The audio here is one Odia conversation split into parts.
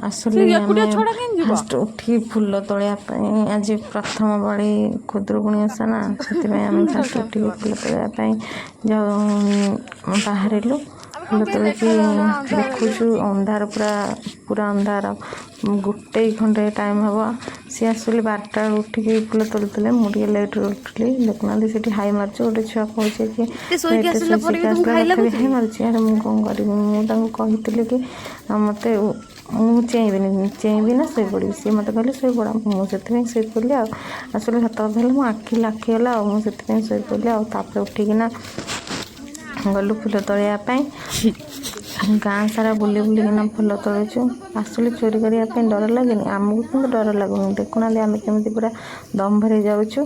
ଆସିଲେ ଫାଷ୍ଟ ଉଠି ଫୁଲ ତୋଳିବା ଆଜି ପ୍ରଥମ ବଳି ଖୁଦୁରୁକୁଣୀ ଓଷା ନା ସେଥିପାଇଁ ଆମେ ଫାଷ୍ଟ ଉଠିକି ଫୁଲ ତୋଳିବା ପାଇଁ ବାହାରିଲୁ। ଫୁଲ ତୋଳିକି ଦେଖୁଛୁ ଅନ୍ଧାର ପୁରା ଅନ୍ଧାର 1 ଖଣ୍ଡେ ଟାଇମ୍ ହେବ। ସିଏ ଆସିଲେ 12ଟା ଉଠିକି ଫୁଲ ତୋଳୁଥିଲେ। ମୁଁ ଟିକେ ଲେଟ୍ରେ ଉଠିଲି। ଦେଖୁନାହାନ୍ତି ସେଠି ହାଇ ମାରୁଛି। ଗୋଟେ ଛୁଆ କହୁଛି କି ହାଇ ମାରୁଛି। ଆରେ ମୁଁ କ'ଣ କରିବି? ମୁଁ ତାଙ୍କୁ କହିଥିଲି କି ମୋତେ ମୁଁ ଚେଇଁବି ନା ଶୋଇପଡ଼ିବି। ସିଏ ମୋତେ କହିଲେ ଶୋଇପଡ଼ା। ମୁଁ ସେଥିପାଇଁ ଶୋଇପଡ଼ିଲି ଆଉ। ଆସିଲେ ସତ କଥା ହେଲେ ମୋ ଆଖି ଲାଖିଗଲା ଆଉ। ମୁଁ ସେଥିପାଇଁ ଶୋଇପଡ଼ିଲି ଆଉ। ତାପରେ ଉଠିକିନା ଗଲୁ ଫୁଲ ତୋଳିବା ପାଇଁ। ଗାଁ ସାରା ବୁଲିକିନା ଫୁଲ ତୋଳୁଛୁ। ଆସିଲେ ଚୋରି କରିବା ପାଇଁ ଡର ଲାଗେନି? ଆମକୁ କିନ୍ତୁ ଡର ଲାଗୁନି। ଦେଖୁନାହାନ୍ତି ଆମେ କେମିତି ପୁରା ଦମ୍ଭରେ ଯାଉଛୁ।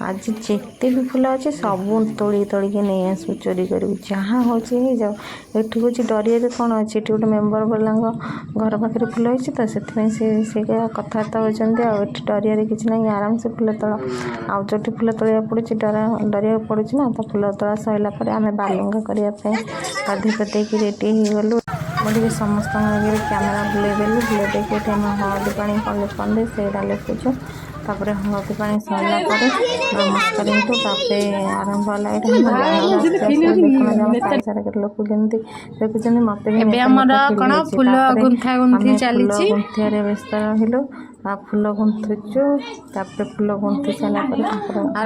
ଆଜି ଯେତେ ବି ଫୁଲ ଅଛି ସବୁ ତୋଳିକି ନେଇ ଆସିବୁ ଚୋରି କରିବୁ। ଯାହା ହେଉଛି ହେଇଯାଉ। ଏଠି ହେଉଛି ଡରିଆରେ କ'ଣ ଅଛି? ଏଠି ଗୋଟେ ମେମ୍ବର ବାଲାଙ୍କ ଘର ପାଖରେ ଫୁଲ ହେଇଛି ତ ସେଥିପାଇଁ ସେ କଥାବାର୍ତ୍ତା ହେଉଛନ୍ତି ଆଉ। ଏଠି ଡରିଆରେ କିଛି ନାହିଁ। ଆରାମସେ ଫୁଲ ତୋଳ। ଆଉ ଯେଉଁଠି ଫୁଲ ତୋଳିବାକୁ ପଡ଼ୁଛି ଡରିବାକୁ ପଡ଼ୁଛି ନା। ତ ଫୁଲ ତୋଳା ସରିଲା ପରେ ଆମେ ବାଲୁଙ୍ଗା କରିବା ପାଇଁ ଗାଧୋଇ ପାଧେଇକି ରେଡ଼ି ହେଇଗଲୁ। ମୁଁ ଟିକେ ସମସ୍ତଙ୍କ ଆଗରେ କ୍ୟାମେରା ବୁଲେଇ ଦେଇକି ଏଠି ଆମେ ହଳଦୀ ପାଣି କଣ୍ଡେ ସେଇଟା ଲେଖୁଛୁ। ତାପରେ ହଳଦୀ ପାଣି ସରିଲା ପରେ ନମସ୍କାର ହେଠୁ ତାପରେ ଆରମ୍ଭ ହେଲା। ଏଇଟା ଆମ ବ୍ୟାନର ଦେଖୁନାହାନ୍ତି ଆମ ସାହି ସାରା କେତେ ଲୋକ କେମିତି ଦେଖୁଛନ୍ତି। ମୋତେ ବି ଏବେ ଆମର କ'ଣ ଫୁଲ ଗୁନ୍ଥା ଗୁନ୍ଥି ଚାଲିଛି। ଫୁଲ ଗୁନ୍ଥିବାରେ ବ୍ୟସ୍ତ ରହିଲୁ। ଆଉ ଫୁଲ ଗୁନ୍ଥୁଛୁ। ତାପରେ ଫୁଲ ଗୁନ୍ଥି ସାରିଲା ପରେ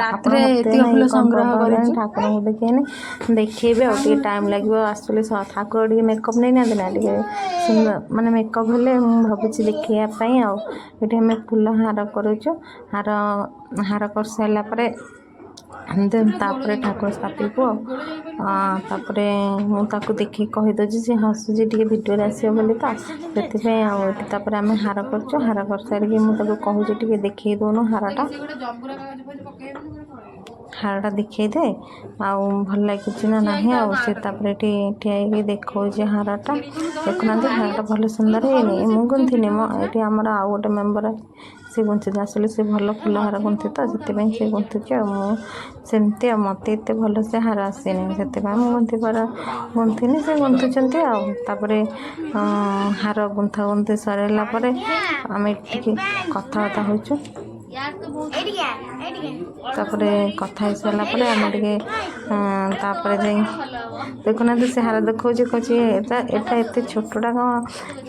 ରାତିରେ ଏତିକ ଫୁଲ ସଂଗ୍ରହ କରିଛୁ। ଠାକୁରଙ୍କୁ ଦେଖେଇବେ ଆଉ ଟିକେ ଟାଇମ୍ ଲାଗିବ। ଆସିଲେ ଠାକୁର ଟିକେ ମେକଅପ୍ ନେଇନାହାନ୍ତି ନା ଟିକେ ସୁନ୍ଦର ମାନେ ମେକଅପ୍ ହେଲେ ମୁଁ ଭାବୁଛି ଦେଖେଇବା ପାଇଁ ଆଉ। ଏଠି ଆମେ ଫୁଲ ହାର କରୁଛୁ। ହାର କରିସାରିଲା ପରେ ତାପରେ ଠାକୁର ସ୍ଥାପିବୁ ଆଉ। ତାପରେ ମୁଁ ତାକୁ ଦେଖିକି କହିଦେଉଛି ସେ ହସୁଛି ଟିକେ ଭିଡ଼ିଓରେ ଆସିବ ବୋଲି ତ ସେଥିପାଇଁ ଆଉ। ଏଠି ତାପରେ ଆମେ ହାର କରୁଛୁ। ହାର କରିସାରିକି ମୁଁ ତାକୁ କହୁଛି ଟିକେ ଦେଖେଇ ଦେଉନୁ ହାରଟା ଦେଖେଇ ଦେ ଆଉ ଭଲ ଲାଗୁଛି ନା ନାହିଁ ଆଉ। ସେ ତାପରେ ଏଠି ଠିଆ ହେଇକି ଦେଖାଉଛି ହାରଟା। ଦେଖୁନାହାନ୍ତି ହାରଟା ଭଲ ସୁନ୍ଦର ହେଇନି? ମୁଁ ଗୁନ୍ଥିନି ଏଠି ଆମର ଆଉ ଗୋଟେ ମେମ୍ବର ସେ ଗୁନ୍ଥିଛି। ଆସିଲେ ସେ ଭଲ ଫୁଲ ହାର ଗୁନ୍ଥି ତ ସେଥିପାଇଁ ସେ ଗୁନ୍ଥୁଛି ଆଉ। ମୁଁ ସେମିତି ଆଉ ମୋତେ ଏତେ ଭଲ ସେ ହାର ଆସେନି ସେଥିପାଇଁ ମୁଁ ଗୁନ୍ଥିନି ସେ ଗୁନ୍ଥୁଛନ୍ତି ଆଉ। ତାପରେ ହାର ଗୁନ୍ଥି ସରିଲା ପରେ ଆମେ ଟିକେ କଥାବାର୍ତ୍ତା ହେଉଛୁ। ତାପରେ କଥା ହେଇସାରିଲା ପରେ ଆମେ ଟିକେ ତାପରେ ଯାଇ ଦେଖୁନାହାନ୍ତି ସେ ହାର ଦେଖାଉଛି କହୁଛି ଏଟା ଏତେ ଛୋଟଟା କ'ଣ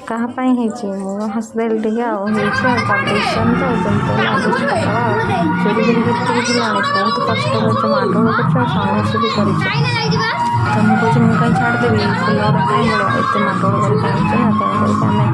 କାହା ପାଇଁ ହେଇଛି? ମୁଁ ହସିଦେଲି ଟିକେ ଆଉ। ହେଇଛି ଆଉ କରିଦେଇଛନ୍ତି ତ ଯେମିତି ହେଲେ ଆଡ଼ଜଷ୍ଟ କରିଦେବା ଆଉ। ଚୋରି କରିକି ଏତିକି ଫୁଲ ଆଣିଛୁ ବହୁତ କଷ୍ଟ କରିଛୁ ମାଡ଼ୋଳ କରିଛୁ ଆଉ ସଂଘର୍ଷ ବି କରିଛୁ। ତ ମୁଁ କହୁଛି ମୁଁ କାହିଁ ଛାଡ଼ିଦେବି ଫୁଲ ଗୁଡ଼ା କାହିଁ ବଳିବ ଏତେ ମାଡ଼ୋଳ କରିକି ଆଣିଛୁ ନା ତେଣୁ କରିକି ଆମେ